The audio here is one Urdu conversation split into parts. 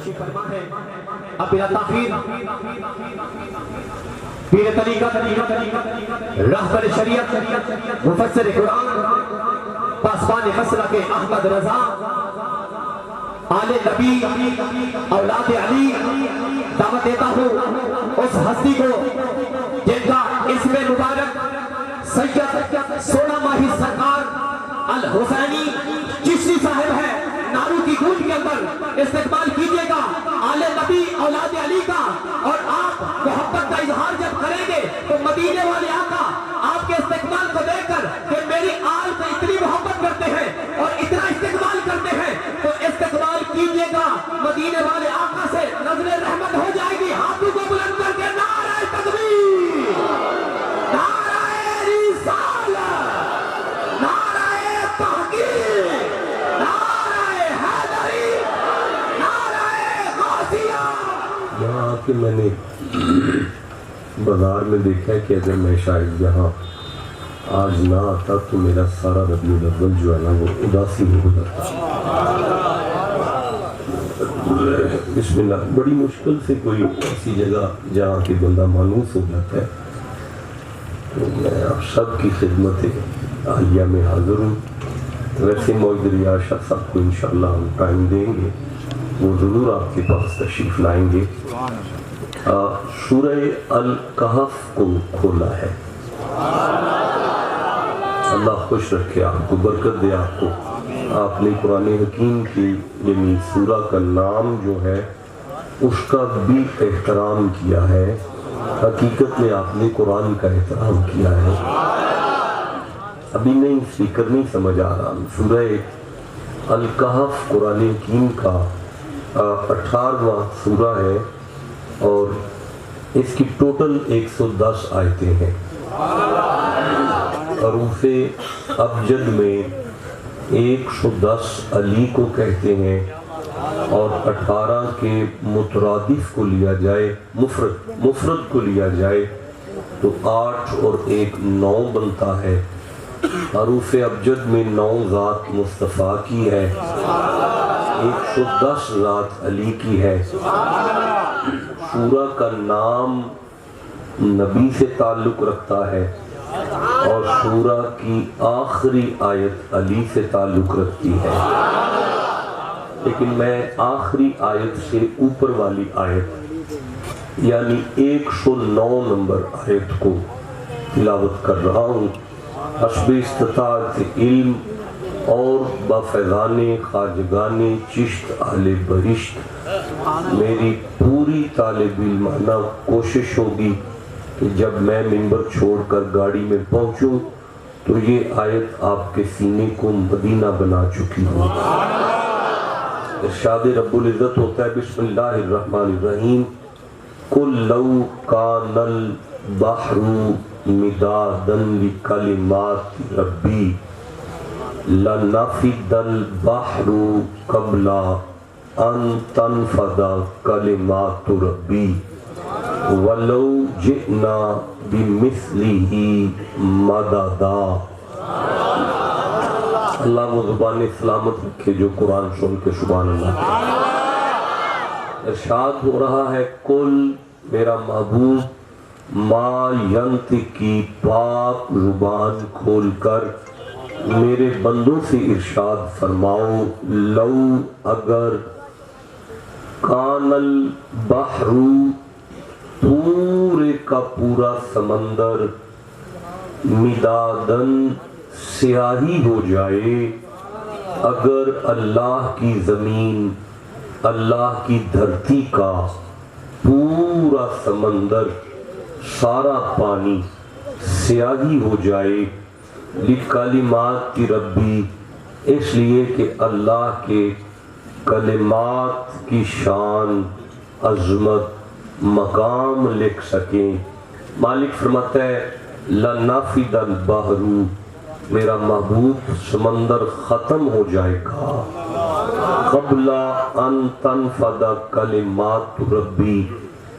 تشریف فرما ہے. اب بلا تاخیر پیر طریقت رہبر شریعت مفسر قرآن پاسبان مسلک احمد رضا آل نبی اولاد علی دعوت دیتا ہوں اس ہستی کو جن کا اسم مبارک سید 16 ماہی سرکار الحسینی چشتی صاحب ہے. نارو کی گونج کے اندر استقبال کیجئے گا آل نبی اولاد علی کا. اور آپ محبت کا اظہار جب کریں گے تو مدینے والے آقا آپ کے استقبال کو دیکھ کر کہ میری آل سے اتنی محبت کرتے ہیں اور اتنا استقبال کرتے ہیں تو استقبال کیجئے گا مدینے والے آقا سے. نظر رحمت ہو جائے گی. ہاتھوں کو بلند کر کے نعرہ تکبیر، نعرہ رسالت، نعرہ تحقیق، نعرہ حیدری، نعرہ غازیہ. یہاں کہ میں نے بازار میں دیکھا ہے کہ اگر میں شاید یہاں آج نہ آتا تو میرا سارا ربیع الاول جو ہے نا وہ اداسی میں گزرتا. بسم اللہ. بڑی مشکل سے کوئی ایسی جگہ جہاں کہ بندہ مانوس ہو جاتا ہے تو میں آپ سب کی خدمت عالیہ میں حاضر ہوں. ویسے معید ریاض شاہ صاحب کو انشاءاللہ ہم ٹائم دیں گے، وہ ضرور آپ کے پاس تشریف لائیں گے. سورہ الکہف کو کھولا ہے. اللہ خوش رکھے آپ کو، برکت دے آپ کو. آپ نے قرآن حکیم کی یعنی سورہ کا نام جو ہے اس کا بھی احترام کیا ہے. حقیقت میں آپ نے قرآن کا احترام کیا ہے. ابھی نہیں اسپیکر نہیں سمجھ آ رہا. سورہ الکہف قرآن حکیم کا 18واں سورہ ہے اور اس کی ٹوٹل 110 آیتیں ہیں. حروف ابجد میں 110 علی کو کہتے ہیں اور 18 کے مترادف کو لیا جائے، مفرد کو لیا جائے تو 8 اور 1 9 بنتا ہے. حروف ابجد میں 9 ذات مصطفیٰ کی ہے، 110 ذات علی کی ہے. سورہ کا نام نبی سے تعلق رکھتا ہے اور سورہ کی آخری آیت علی سے تعلق رکھتی ہے. لیکن میں آخری آیت سے اوپر والی آیت یعنی 109 نمبر آیت کو تلاوت کر رہا ہوں. حسب استطاعت علم اور بفیضان خواجگان چشت اہل بہشت میری پوری طالب علمانہ کوشش ہوگی کہ جب میں منبر چھوڑ کر گاڑی میں پہنچوں تو یہ آیت آپ کے سینے کو مدینہ بنا چکی ہو. ارشاد رب العزت ہوتا ہے بسم اللہ الرحمن الرحیم قل لو کان البحر مدادا لکلمات ربی لنفد البحر قبل ان تنفد کلمات ربی ولو جئنا بمثلہ مددا. اللہ وہ زبان سلامت رکھے جو قرآن سن کے سبحان اللہ. ارشاد ہو رہا ہے قل میرا محبوب ما ینطقی پاک زبان کھول کر میرے بندوں سے ارشاد فرماؤ لو اگر کان البحر پورے کا پورا سمندر مدادن سیاہی ہو جائے، اگر اللہ کی زمین اللہ کی دھرتی کا پورا سمندر سارا پانی سیاہی ہو جائے لکلمات کی ربی اس لیے کہ اللہ کے کلمات کی شان عظمت مقام لکھ سکیں. مالک فرماتا ہے لنفد البحر میرا محبوب سمندر ختم ہو جائے گا قبل ان تنفد کلمات ربی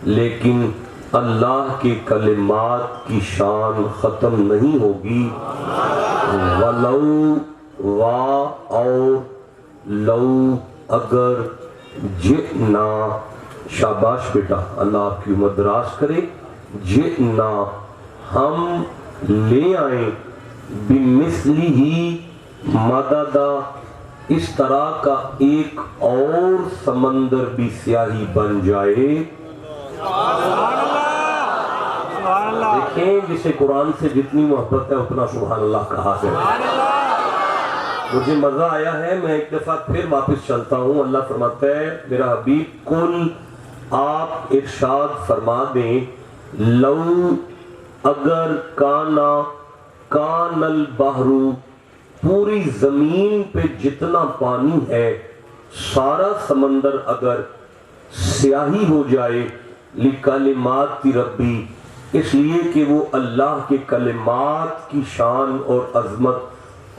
لیکن اللہ کے کلمات کی شان ختم نہیں ہوگی. ولو اور لو اگر جئنا، شاباش بیٹا، اللہ آپ کی عمر دراز کرے، جئنا ہم لے آئیں، بمثلہ مددا، اس طرح کا ایک اور سمندر بھی سیاہی بن جائے۔ دیکھیں جسے قرآن سے جتنی محبت ہے اتنا سبحان اللہ کہا ہے۔ مجھے مزہ آیا ہے، میں ایک دفعہ پھر واپس چلتا ہوں۔ اللہ فرماتا ہے میرا حبیب کل آپ ارشاد فرما دیں، لو اگر کان البحر، پوری زمین پہ جتنا پانی ہے سارا سمندر اگر سیاہی ہو جائے، لکلمات ربی، اس لیے کہ وہ اللہ کے کلمات کی شان اور عظمت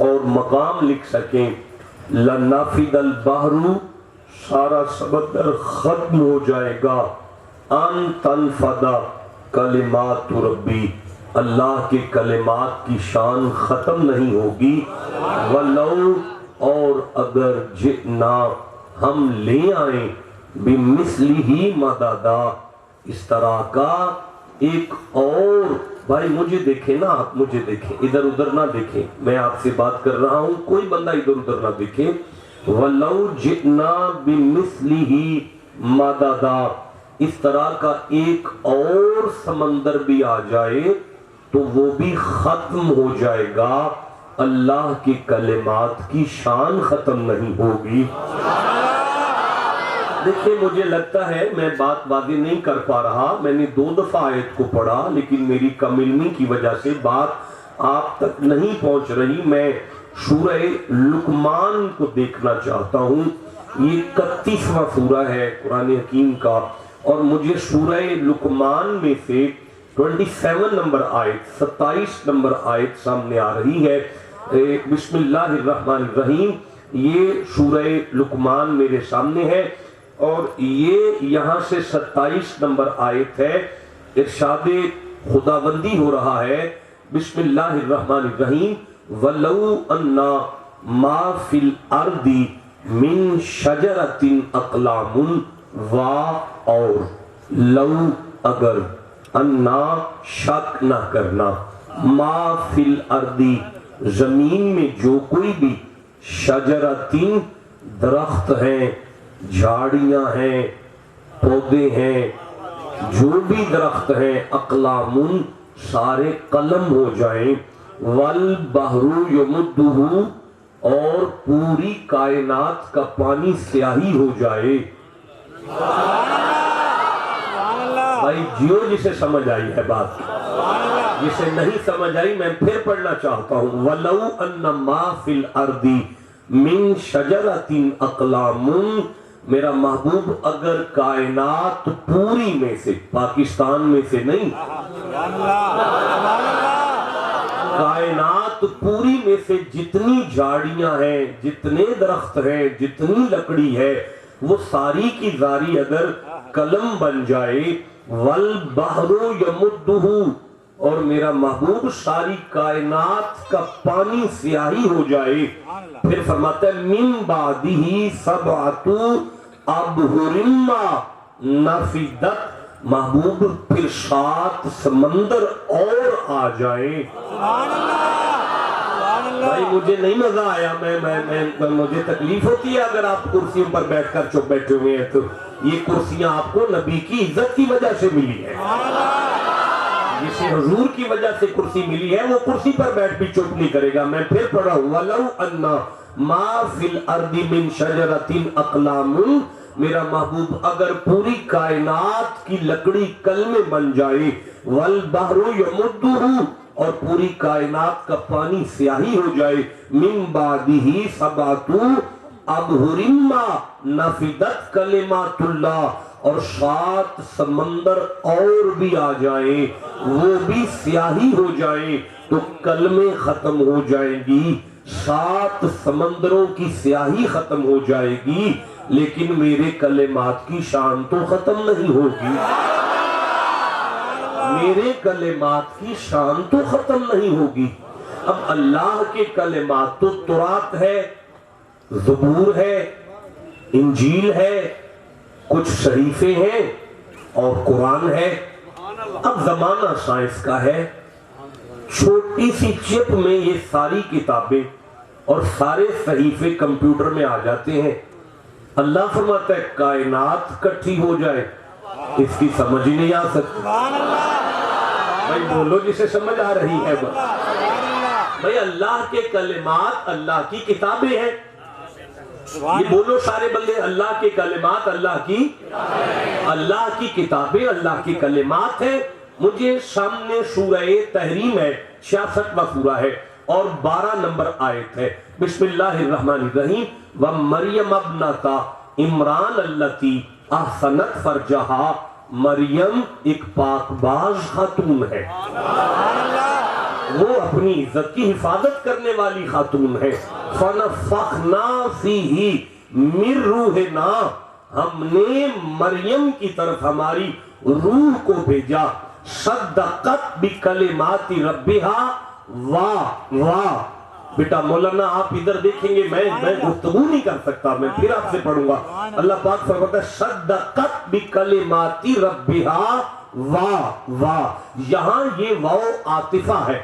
اور مقام لکھ سکیں، لنفد البحر، سارا سمندر ختم ہو جائے گا، ان تنفد کلمات ربی، اللہ کے کلمات کی شان ختم نہیں ہوگی، ولو، اور اگر جئنا ہم لے آئیں، بمثلہ مددا، اس طرح کا ایک اور۔ بھائی مجھے دیکھیں نا، آپ مجھے دیکھیں، ادھر ادھر نہ دیکھیں، میں آپ سے بات کر رہا ہوں، کوئی بندہ ادھر ادھر نہ دیکھیں۔ وَلَوْ جِئْنَا بِمِثْلِهِ مَدَدًا، اس طرح کا ایک اور سمندر بھی آ جائے تو وہ بھی ختم ہو جائے گا، اللہ کے کلمات کی شان ختم نہیں ہوگی۔ دیکھیں مجھے لگتا ہے میں بات واضح نہیں کر پا رہا، میں نے 2 دفعہ آیت کو پڑھا لیکن میری کم علمی کی وجہ سے بات آپ تک نہیں پہنچ رہی۔ میں سورہ لقمان کو دیکھنا چاہتا ہوں، یہ 31واں سورہ ہے قرآن حکیم کا، اور مجھے سورہ لقمان میں سے 27 نمبر آیت، 27 نمبر آیت سامنے آ رہی ہے۔ بسم اللہ الرحمن الرحیم، یہ سورہ لقمان میرے سامنے ہے، اور یہ یہاں سے 27 نمبر آیت ہے، ارشاد خداوندی ہو رہا ہے، بسم اللہ الرحمن الرحیم، وَلَوْ أَنَّا مَا فِي الْأَرْضِ مِن شَجَرَةٍ أَقْلَامٌ، اور لو اگر، انا شک نہ کرنا، ما فی الارض زمین میں جو کوئی بھی، شجرتین درخت ہیں، جھاڑیاں ہیں، پودے ہیں، جو بھی درخت ہیں، اقلام سارے قلم ہو جائیں، والبحر یمدہ، اور پوری کائنات کا پانی سیاہی ہو جائے۔ بھائی جیو جسے سمجھ آئی ہے بات، جسے نہیں سمجھ آئی میں پھر پڑھنا چاہتا ہوں، وَلَوْ أَنَّ مَا فِي الْأَرْضِ مِن شَجَرَةٍ أَقْلَامٌ، میرا محبوب اگر کائنات پوری میں سے، پاکستان میں سے نہیں، کائنات پوری میں سے جتنی جھاڑیاں ہیں، جتنے درخت ہیں، جتنی لکڑی ہے، وہ ساری کی ساری اگر قلم بن جائے، والبحر یمدہ، اور میرا محبوب ساری کائنات کا پانی سیاہی ہو جائے، پھر فرماتا ہے من بعدہ سبعۃ ابحر نفدت، محبوب پھر 7 سمندر اور آ جائیں۔ بھائی مجھے نہیں مزہ آیا، مجھے تکلیف ہوتی ہے اگر آپ کرسیوں پر بیٹھ کر چپ بیٹھے ہوئے ہیں، تو یہ کرسیاں آپ کو نبی کی عزت کی وجہ سے ملی ہے، جسے حضور کی وجہ سے کرسی ملی ہے وہ کرسی پر بیٹھ بھی چپ نہیں کرے گا۔ میں پھر پڑھا ہوں، وَلَوْ أَنَّ مَا فِي الْأَرْضِ مِن شَجَرَةٍ أَقْلَامٌ، میرا محبوب اگر پوری کائنات کی لکڑی کلمے بن جائے، وَالْبَحْرُ يَمُدُّهُ، اور پوری کائنات کا پانی سیاہی ہو جائے، من بعدہ سبعۃ ابحر نفدت کلمات اللہ، اور 7 سمندر اور بھی آ جائیں، وہ بھی سیاہی ہو جائیں تو کلمے ختم ہو جائیں گی، 7 سمندروں کی سیاہی ختم ہو جائے گی، لیکن میرے کلمات کی شان تو ختم نہیں ہوگی، میرے کلمات کی شان تو ختم نہیں ہوگی۔ اب اللہ کے کلمات تو تورات ہے، زبور ہے، انجیل ہے، کچھ صحیفے ہیں اور قرآن ہے. اب زمانہ سائنس کا ہے, چھوٹی سی چپ میں یہ ساری کتابیں اور سارے صحیفے کمپیوٹر میں آ جاتے ہیں. اللہ فرماتا ہے کائنات کٹھی ہو جائے اس کی سمجھ ہی نہیں آ سکتی. بھائی بولو جسے سمجھ آ رہی ہے. بھائی اللہ کے کلمات اللہ کی کتابیں ہیں. یہ بولو سارے بندے, اللہ کے کلمات اللہ کی کتابیں اللہ کی کلمات ہیں. مجھے سامنے سورہ تحریم ہے, 66واں سورہ ہے اور 12 نمبر آیت ہے. بسم اللہ الرحمن الرحیم. وَمَرْيَمَ ابْنَتَ عمران اللتی احسنت فرجہا. مریم ایک پاک باز خاتون ہے, وہ اپنی عزت کی حفاظت کرنے والی خاتون ہے. فَنَفَخْنَا فِيهِ مِن رُوحِنَا, ہم نے مریم کی طرف ہماری روح کو بھیجا. صدقت بکلمات ربہا. واہ واہ بیٹا مولانا آپ ادھر دیکھیں گے, میں گفتگو نہیں کر سکتا, میں پھر آپ سے پڑھوں گا. اللہ پاک فرماتا ہے صدقت بکلمات ربہا. واہ واہ, یہاں یہ واو عاطفہ ہے,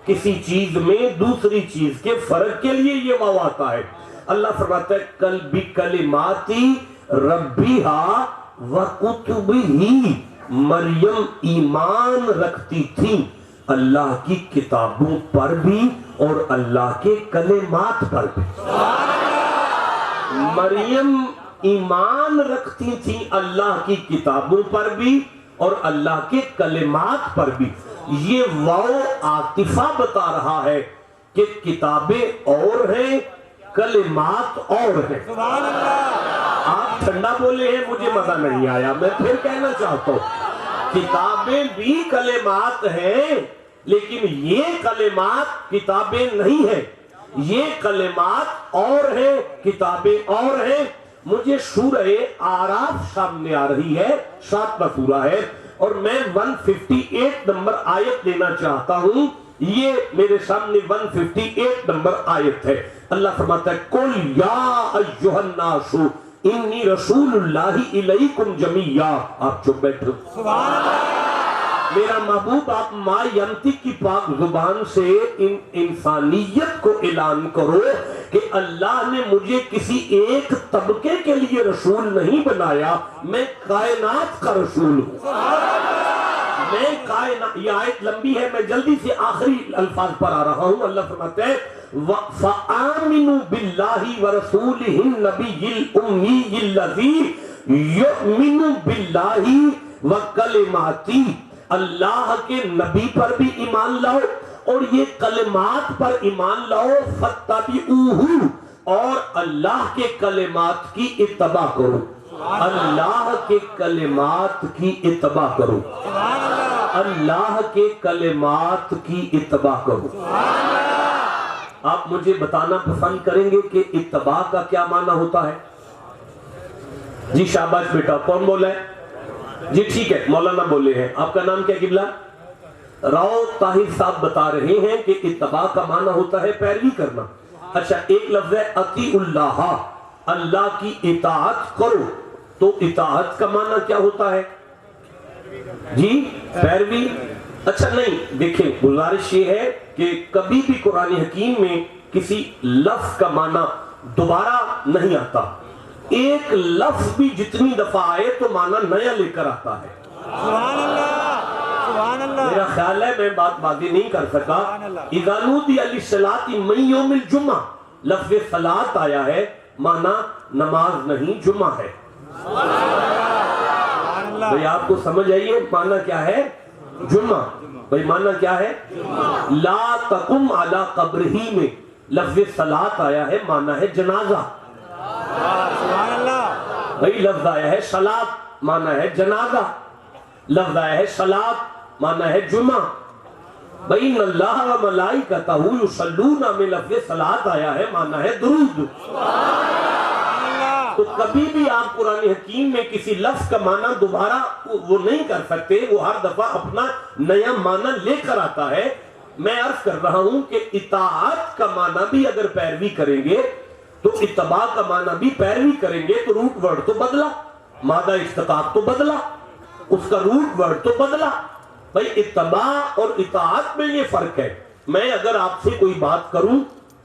کسی چیز میں دوسری چیز کے فرق کے لیے یہ واو آتا ہے. اللہ فرماتا ہے کل بکلمات ربہا وکتبہ. مریم ایمان رکھتی تھی اللہ کی کتابوں پر بھی اور اللہ کے کلمات پر بھی. مریم ایمان رکھتی تھی اللہ کی کتابوں پر بھی اور اللہ کے کلمات پر بھی. یہ واو عاطفہ بتا رہا ہے کہ کتابیں اور ہیں, کلمات اور ہیں. آپ ٹھنڈا بولے ہیں, مجھے مزہ نہیں آیا, میں پھر کہنا چاہتا ہوں کتابیں بھی کلمات ہیں لیکن یہ کلمات کتابیں نہیں ہیں. یہ کلمات اور ہیں, کتابیں اور ہیں. مجھے سورہ اعراف سامنے آ رہی ہے, 7واں سورہ ہے اور میں 158 نمبر آیت لینا چاہتا ہوں. یہ میرے سامنے 158 نمبر آیت ہے. اللہ فرماتا ہے قُلْ يَا أَيُّهَا النَّاسُ انی رسول اللہ الیکم جمیعا. آپ چپ بیٹھو. میرا محبوب آپ ما ینطق کی پاک زبان سے انسانیت کو اعلان کرو کہ اللہ نے مجھے کسی ایک طبقے کے لیے رسول نہیں بنایا, میں کائنات کا رسول ہوں. میں کائنات. یہ آیت لمبی ہے, میں جلدی سے آخری الفاظ پر آ رہا ہوں. اللہ فرماتا ہے فَآمِنُوا بِاللَّهِ وَرَسُولِهِ النَّبِيِّ الْأُمِّيِّ الَّذِي يُؤْمِنُ بِاللَّهِ وَكَلِمَاتِهِ. اللہ کے نبی پر بھی ایمان لاؤ اور یہ کلمات پر ایمان لاؤ. فَاتَّبِعُوهُ, اور اللہ کے کلمات کی اتباع کرو. اللہ کے کلمات کی اتباع کرو. اللہ کے کلمات کی اتباع کرو. آپ مجھے بتانا پسند کریں گے کہ اتباع کا کیا معنی ہوتا ہے؟ جی شاباش بیٹا, کون بولا ہے؟ جی ٹھیک ہے, مولانا بولے ہیں. آپ کا نام کیا قبلہ؟ راؤ طاہر صاحب بتا رہے ہیں کہ اتباع کا معنی ہوتا ہے پیروی کرنا. اچھا, ایک لفظ ہے اطیع اللہ, اللہ کی اطاعت کرو. تو اطاعت کا معنی کیا ہوتا ہے؟ جی پیروی. اچھا نہیں, دیکھیں گزارش یہ ہے کہ کبھی بھی قرآن حکیم میں کسی لفظ کا معنی دوبارہ نہیں آتا. ایک لفظ بھی جتنی دفعہ آئے تو معنی نیا لے کر آتا ہے. سبحان اللہ, سبحان اللہ. میرا خیال ہے میں بات واضح نہیں کر سکا. اذا نودی للصلاۃ من یوم الجمعہ, لفظ صلاۃ آیا ہے, معنی نماز نہیں جمعہ ہے. بھئی آپ کو سمجھ آئیے معنی کیا ہے؟ جمعہ. بھئی معنی کیا ہے؟ لا تقم علی قبرہ میں لفظ صلاۃ آیا ہے, معنی ہے جنازہ. سبحان اللہ. بھئی لفظ آیا ہے صلاۃ, معنی ہے جنازہ. لفظ آیا ہے صلاۃ, معنی ہے جمعہ. بھئی ان اللہ و ملائکتہ یصلون میں لفظ صلاۃ آیا ہے, معنی ہے درود. تو کبھی بھی آپ قرآن حکیم میں کسی لفظ کا معنی دوبارہ وہ نہیں کر سکتے, وہ ہر دفعہ اپنا نیا معنی لے کر آتا ہے. میں عرض کر رہا ہوں کہ اطاعت کا معنی بھی اگر پیروی کریں گے تو اتباع کا معنی بھی پیروی کریں گے, تو روٹ ورڈ تو بدلا. مادہ اشتقاق تو بدلا، اس کا روٹ ورڈ تو بدلا. بھائی اتباع اور اطاعت میں یہ فرق ہے. میں اگر آپ سے کوئی بات کروں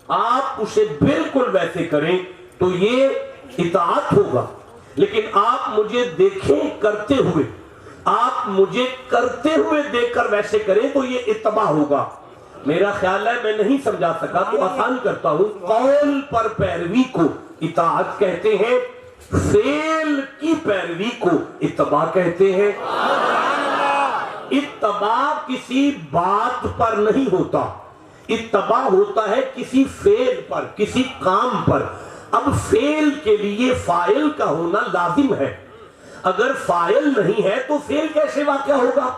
آپ اسے بالکل ویسے کریں تو یہ اطاعت ہوگا، لیکن آپ مجھے دیکھیں کرتے ہوئے، آپ مجھے کرتے ہوئے دیکھ کر ویسے کریں تو یہ اتباع ہوگا. میرا خیال ہے میں نہیں سمجھا سکا تو آسان کرتا ہوں. قول پر پیروی کو اطاعت کہتے ہیں، فعل کی پیروی کو اتباع کہتے ہیں. اتباع کسی بات پر نہیں ہوتا، اتباع ہوتا ہے کسی فعل پر، کسی کام پر. اب فعل کے لیے فاعل کا ہونا لازم ہے، اگر فاعل نہیں ہے تو فعل کیسے واقع ہوگا؟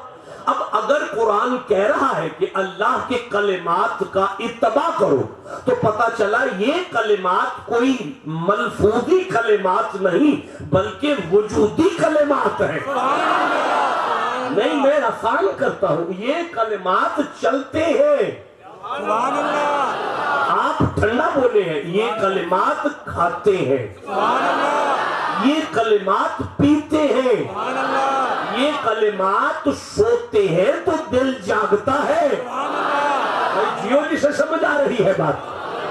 اب اگر قرآن کہہ رہا ہے کہ اللہ کے کلمات کا اتباع کرو تو پتہ چلا یہ کلمات کوئی ملفوظی کلمات نہیں بلکہ وجودی کلمات ہیں. نہیں میں آسان کرتا ہوں، یہ کلمات چلتے ہیں. سبحان اللہ. آپ ٹھنڈا بولے ہیں، یہ کلمات کھاتے ہیں، یہ کلمات پیتے ہیں، یہ کلمات سوتے ہیں تو دل جاگتا ہے. جیو جی سے سمجھ آ رہی ہے بات؟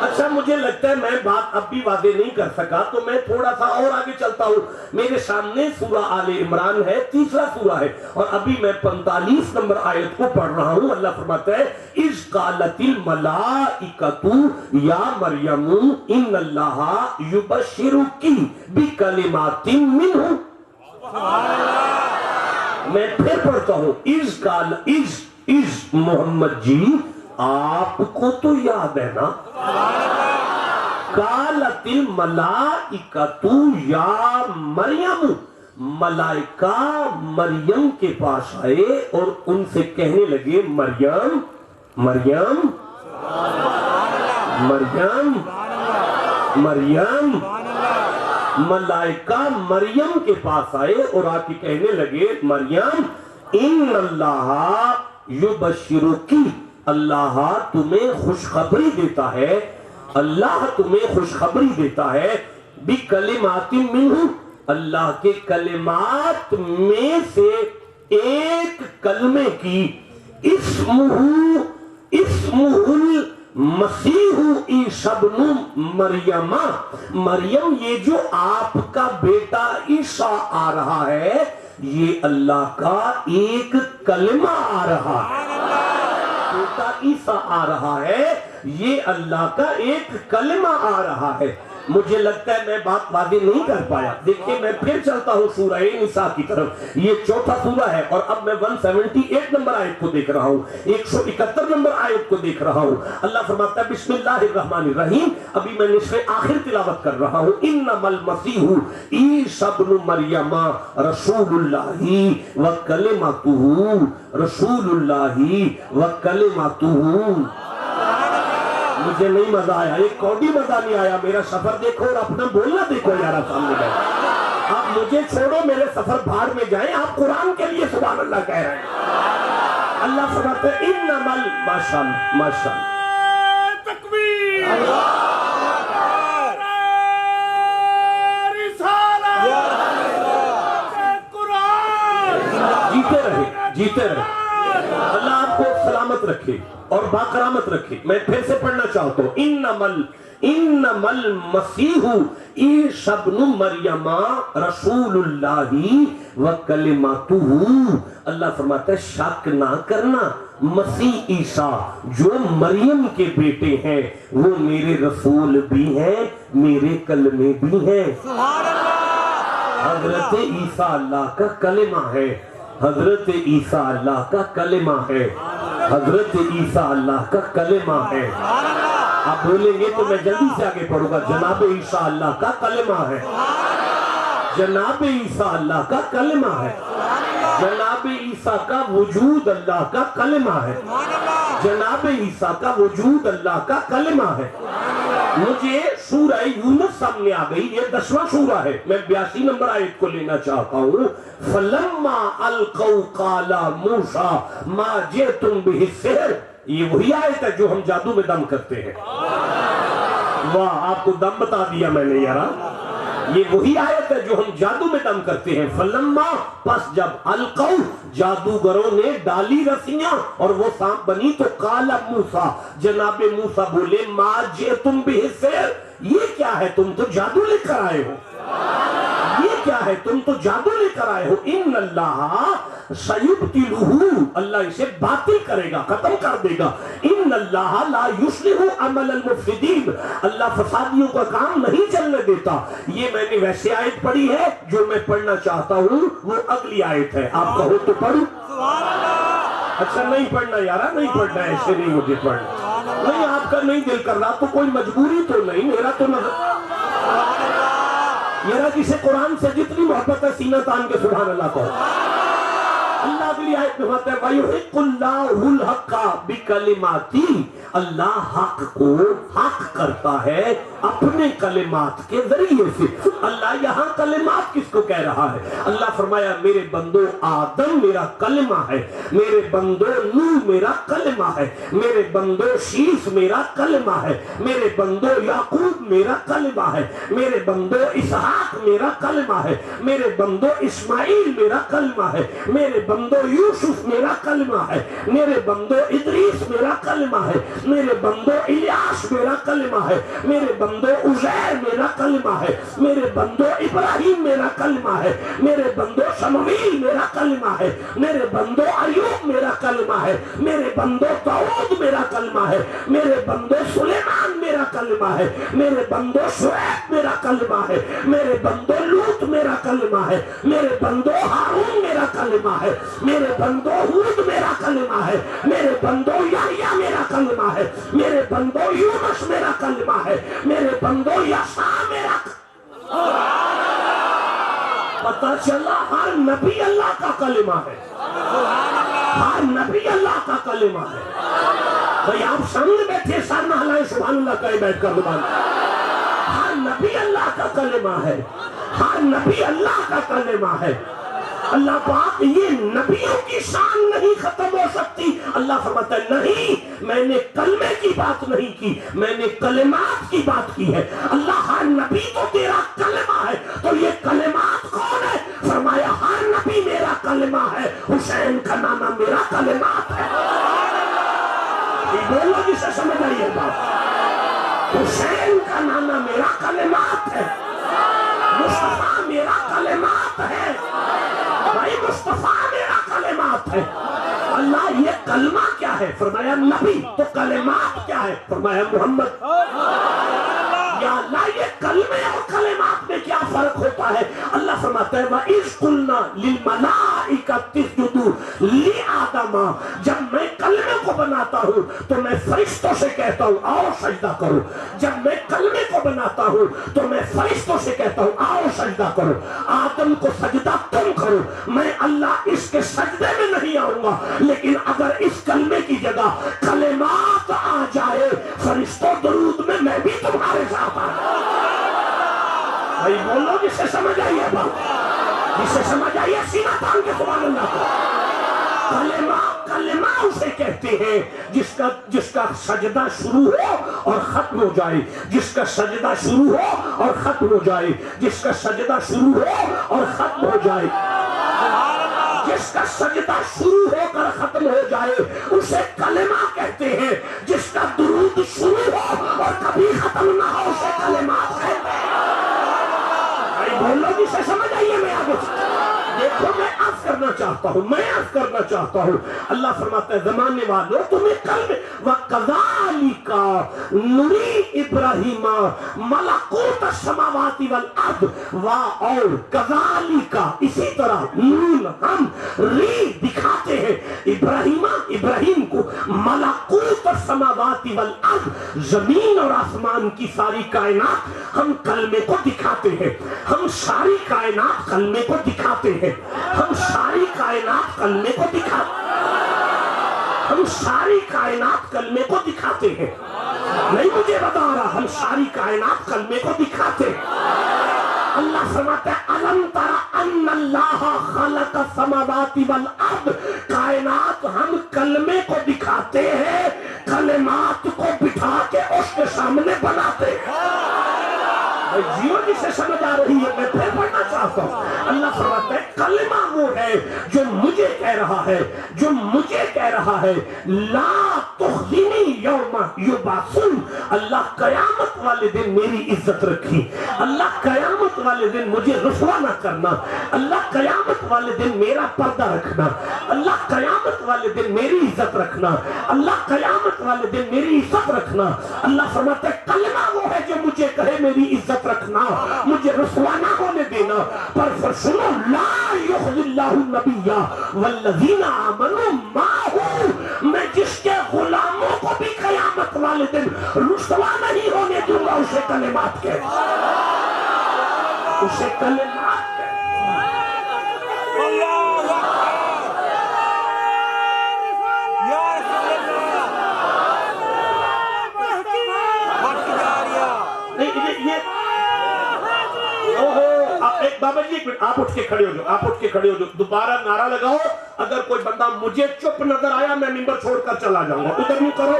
اچھا مجھے لگتا ہے میں بات اب بھی واضح نہیں کر سکا تو میں تھوڑا سا اور آگے چلتا ہوں. میرے سامنے سورہ آل عمران ہے، تیسرا سورہ ہے، اور ابھی میں 45 نمبر آیت کو پڑھ رہا ہوں. اللہ فرماتا ہے اِذْ قَالَتِ الْمَلَائِكَةُ يَا مَرْيَمُ إِنَّ اللَّهَ يُبَشِّرُكِ بِكَلِمَاتٍ مِّنْهُ. میں پھر پڑھتا ہوں. اِذْ محمد جی آپ کو تو یاد ہے نا، قالت الملائکۃ یا مریم، ملائکہ مریم کے پاس آئے اور ان سے کہنے لگے مریم مریم مریم مریم. ملائکہ مریم کے پاس آئے اور آ کے کہنے لگے مریم ان اللہ یبشرکی، اللہ تمہیں خوشخبری دیتا ہے، اللہ تمہیں خوشخبری دیتا ہے بکلمات منہ، اللہ کے کلمات میں سے ایک کلمے کی، اسمہ المسیح عیسی ابن مریم. مریم یہ جو آپ کا بیٹا عیسیٰ آ رہا ہے یہ اللہ کا ایک کلمہ آ رہا ہے. بیٹا عیسیٰ آ رہا ہے یہ اللہ کا ایک کلمہ آ رہا ہے. مجھے لگتا ہے میں بات واضح نہیں کر پایا. دیکھیں میں پھر چلتا ہوں سورہ نساء کی طرف. یہ چوتھا سورہ ہے اور اب میں 178 نمبر آیت کو دیکھ رہا ہوں، 171 نمبر آیت کو دیکھ رہا ہوں. اللہ فرماتا ہے بسم اللہ الرحمن الرحیم. ابھی میں نصف آخر تلاوت کر رہا ہوں. انما المسیح عیسی ابن مریم رسول اللہ وکلمتہ، رسول اللہ وکلمتہ. مجھے نہیں مزہ آیا، ایک کوڈی مزہ نہیں آیا. میرا سفر دیکھو اور اپنا بولنا دیکھو یارا سامنے میں. آپ مجھے چھوڑو، میرے سفر بھاڑ میں جائیں. آپ قرآن کے لیے سبحان اللہ کہہ رہے ہیں. اللہ فرماتے ہیں انما ماشاءاللہ ماشاءاللہ تکبیر. جیتے رہے جیتے رہے. اللہ آپ کو سلامت رکھے اور باکرامت رکھے. میں پھر سے پڑھنا چاہتا ہوں. انما المسیح عیسی ابن مریم رسول اللہ وکلمتہ. اللہ فرماتا ہے شک نہ کرنا، مسیح عیسیٰ جو مریم کے بیٹے ہیں وہ میرے رسول بھی ہیں، میرے کلمے بھی ہیں. حضرت عیسیٰ اللہ کا کلمہ ہے، حضرت عیسیٰ اللہ کا کلمہ ہے، حضرت عیسیٰ اللہ کا کلمہ ہے. آپ بولیں گے تو میں جلدی سے آگے پڑھوں گا. جناب عیسیٰ اللہ کا کلمہ ہے، جناب عیسیٰ اللہ کا کلمہ ہے، جناب عیسیٰ کا وجود اللہ کا کلمہ ہے، جناب عیسیٰ کا وجود اللہ کا کلمہ ہے. مجھے سورہ یونس سامنے آ گئی، یہ 10واں سورہ ہے. میں 82 نمبر آیت کو لینا چاہتا ہوں. فَلَمَّا أَلْقَوْا قَالَ مُوسَىٰ مَا جِئْتُمْ بِهِ السِّحْرُ. یہ وہی آیت ہے جو ہم جادو میں دم کرتے ہیں. واہ، آپ کو دم بتا دیا میں نے یارا. یہ وہی آیت ہے جو ہم جادو میں دم کرتے ہیں. فلما پس جب القوا جادوگروں نے ڈالی رسیاں اور وہ سانپ بنی تو قال موسیٰ جناب موسیٰ بولے ما جئتم بہ السحر یہ کیا ہے تم تو جادو لے کر آئے ہو. یہ کیا ہے تم تو جادو لے کر آئے ہو. ان اللہ سیبطلہ اللہ اسے باطل کرے گا ختم کر دے گا. ان اللہ لا یصلح عمل المفسدین اللہ فسادیوں کا کام نہیں چلنے دیتا. یہ میں نے ویسے آیت پڑھی ہے جو میں پڑھنا چاہتا ہوں وہ اگلی آیت ہے. آپ کہو تو پڑھوں. اچھا نہیں پڑھنا یارا نہیں پڑھنا ایسے نہیں مجھے پڑھنا نہیں. آپ کا نہیں دل کر رہا تو کوئی مجبوری تو نہیں. میرا تو میرا جسے قرآن سے جتنی محبت ہے سینہ تان کے سبحان اللہ کو. اللہ اگلی آیت میں ہوتا ہے وَيُحِقُّ اللَّهُ الْحَقَّ بِكَلِمَاتِهِ اللہ حق کو حق کرتا ہے اپنے کلمات کے ذریعے سے. اللہ یہاں کلمات کس کو کہہ رہا ہے؟ اللہ فرمایا میرے بندو آدم میرا کلمہ ہے, میرے بندو نوح میرا کلمہ ہے, میرے بندو شیس میرا کلمہ ہے, میرے بندو یعقوب میرا کلمہ ہے, میرے بندو اسحاق میرا کلمہ ہے, میرے بندو اسماعیل میرا کلمہ ہے, میرے بندو یوسف میرا کلمہ ہے, میرے بندو ادریس میرا کلمہ ہے, میرے بندو الیاس میرا کلمہ ہے, میرے بندو عزیر میرا کلمہ ہے, میرے بندو ابراہیم میرا کلمہ ہے, میرے بندو شمویل میرا کلمہ ہے, میرے بندو ایوب میرا کلمہ ہے, میرے بندو داؤد میرا کلمہ ہے, میرے بندو سلیمان میرا کلمہ ہے, میرے بندو شعیب میرا کلمہ ہے, میرے بندو لوط میرا کلمہ ہے, میرے بندو ہارون میرا کلمہ ہے, میرے بندو ہود میرا کلمہ ہے, میرے بندو یحییٰ میرا کلمہ ہے, میرے بندو یونس میرا کلمہ ہے, میرے بندو یسع میرا. پتہ چلا ہر نبی اللہ کا کلمہ ہے, ہر نبی اللہ کا کلمہ ہے. بھئی آپ سامنے بیٹھے سر نہ ہلائیں سبحان اللہ کہیں بیٹھ کر دبان. ہر نبی اللہ کا کلمہ ہے, ہر نبی اللہ کا کلمہ ہے. اللہ پاک یہ نبیوں کی شان نہیں ختم ہو سکتی. اللہ فرماتا ہے نہیں میں نے کلمے کی بات نہیں کی, میں نے کلمات کی بات کی ہے. اللہ ہر نبی تو تیرا کلمہ ہے تو یہ کلمات کون ہے؟ فرمایا ہر نبی میرا کلمہ ہے, حسین کا نانا میرا کلمات ہے. یہ بولو جسے سمجھ آئیے بات. حسین کا نانا میرا کلمات ہے, مصطفیٰ میرا کلمات ہے, بھائی مصطفیٰ میرا کلمات ہے. اللہ یہ کلمہ کیا ہے؟ فرمایا نبی. تو کلمات کیا ہے؟ فرمایا محمد. یا اللہ یہ کلمے اور کلمات میں کیا فرق ہوتا ہے؟ اللہ فرماتا ہے وَإِذْ قُلْنَا لِلْمَلَائِكَةِ اسْجُدُوا لِآدَمَ جب میں کلمے کو بناتا ہوں تو میں فرشتوں سے کہتا ہوں آؤ سجدہ کرو. جب میں کلمے کو بناتا ہوں تو میں فرشتوں سے کہتا ہوں آؤ سجدہ کرو. آدم کو سجدہ تم کرو, میں اللہ اس کے سجدے میں نہیں آؤں گا. لیکن اگر اس کلمے کی جگہ کلمات آ جائے فرشتوں درود میں بھی تمہارے ساتھ. بھائی بولو جسے سمجھ آئیے بات, جسے سمجھ آئیے سینہ تان کے سبحان اللہ کو. کلمہ اسے کہتے ہیں جس کا سجدہ شروع ہو اور ختم ہو جائے, جس کا سجدہ شروع ہو اور ختم ہو جائے, جس کا سجدہ شروع ہو اور ختم ہو جائے, جس کا سجدہ شروع ہو کر ختم ہو جائے اسے کلمہ کہتے ہیں. جس کا درود شروع ہو اور کبھی ختم نہ ہو اسے کلمات کہتے ہیں. بولو جسے سمجھ آئیے میں آگے دیکھو میں عرض کرنا چاہتا ہوں. اللہ فرماتا ہے زمانے والوں تمہیں کلمے وَكَذَلِكَ نُرِي إِبْرَاهِيمَ مَلَكُوتَ السَّمَاوَاتِ وَالْأَرْضِ اور كَذَلِكَ اسی طرح نون ہم ری دکھاتے ہیں ابراہیم کو ملکوت السماوات والارض زمین اور آسمان کی ساری کائنات ہم کلمے کو دکھاتے ہیں. ہم ساری کائنات کلمے کو دکھاتے ہیں. ہم ساری کائنات کلمے کو دکھاتے ہیں. ہم ساری کائنات کلمے کو دکھاتے ہیں. نہیں مجھے بتا رہا, ہم ساری کائنات کلمے کو دکھاتے ہیں. اللہ فرماتا ہے الم تر ان اللہ خلق السماوات والارض کائنات ہم کلمے کو دکھاتے ہیں, کلمات کو بٹھا کے اس کے سامنے بناتے ہیں. جیو جسے سمجھ آ رہی چاہتا ہوں. اللہ فرماتا ہے کلمہ وہ ہے جو مجھے کہہ رہا ہے, جو مجھے کہہ رہا ہے لا تخزنی یوم یبعثون. اللہ قیامت والے دن میری عزت رکھی, اللہ قیامت والے دن مجھے رسوا نہ کرنا, اللہ قیامت والے دن میرا پردہ رکھنا, اللہ قیامت والے دن میری عزت رکھنا, اللہ قیامت والے دن میری عزت رکھنا. اللہ فرماتا ہے کلمہ وہ ہے جو مجھے کہے میری عزت رکھنا, مجھے رسوا نہ ہونے دینا. پر سنو, لا یخزی اللہ النبی والذین آمنوا معہ, میں جس کے غلاموں کو بھی قیامت والے دن رسوا نہیں ہونے دوں گا اسے کلمات کہے, اسے کلمات کہے. ایک بابا جی ایک منٹ, آپ اٹھ کے کھڑے ہو جاؤ, آپ اٹھ کے کھڑے ہو جاؤ, دوبارہ نعرہ لگاؤ. اگر کوئی بندہ مجھے چپ نظر آیا میں ممبر چھوڑ کر چلا جاؤں گا. ادھر یوں کرو.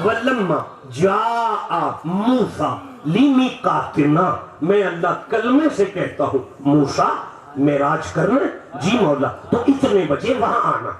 وَلَمَّا جَاءَ مُوسَى لِمِيقَاتِنَا, میں اللہ کلمے سے کہتا ہوں موسیٰ معراج کرنا, جی مولا, تو اتنے بجے وہاں آنا.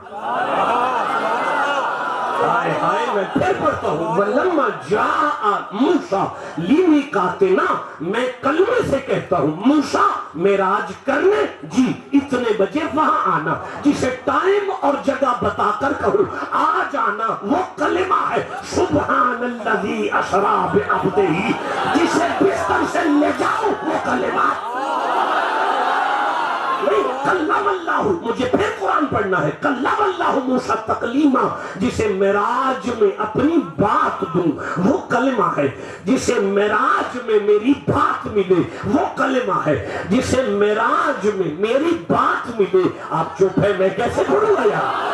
ہائے ہائے, میں پھر پڑھتا ہوں وَلَمَّا جَاءَ مُوسَى لِمِيقَاتِنَا, میں کلمے سے کہتا ہوں موسیٰ معراج کرنے, جی اتنے بجے وہاں آنا. جسے ٹائم اور جگہ بتا کر کہوں آ جانا وہ کلمہ ہے سبحان الذی اسری بعبدہ, جسے بستر سے لے جاؤ وہ کلمہ. کلم اللہ, مجھے پھر قرآن پڑھنا ہے. کلم اللہ موسیٰ تکلیما, جسے معراج میں اپنی بات دوں وہ کلمہ ہے. جسے معراج میں میری بات ملے وہ کلمہ ہے. جسے معراج میں میری بات ملے. آپ چپ ہے, میں کیسے پڑھوں گا یار؟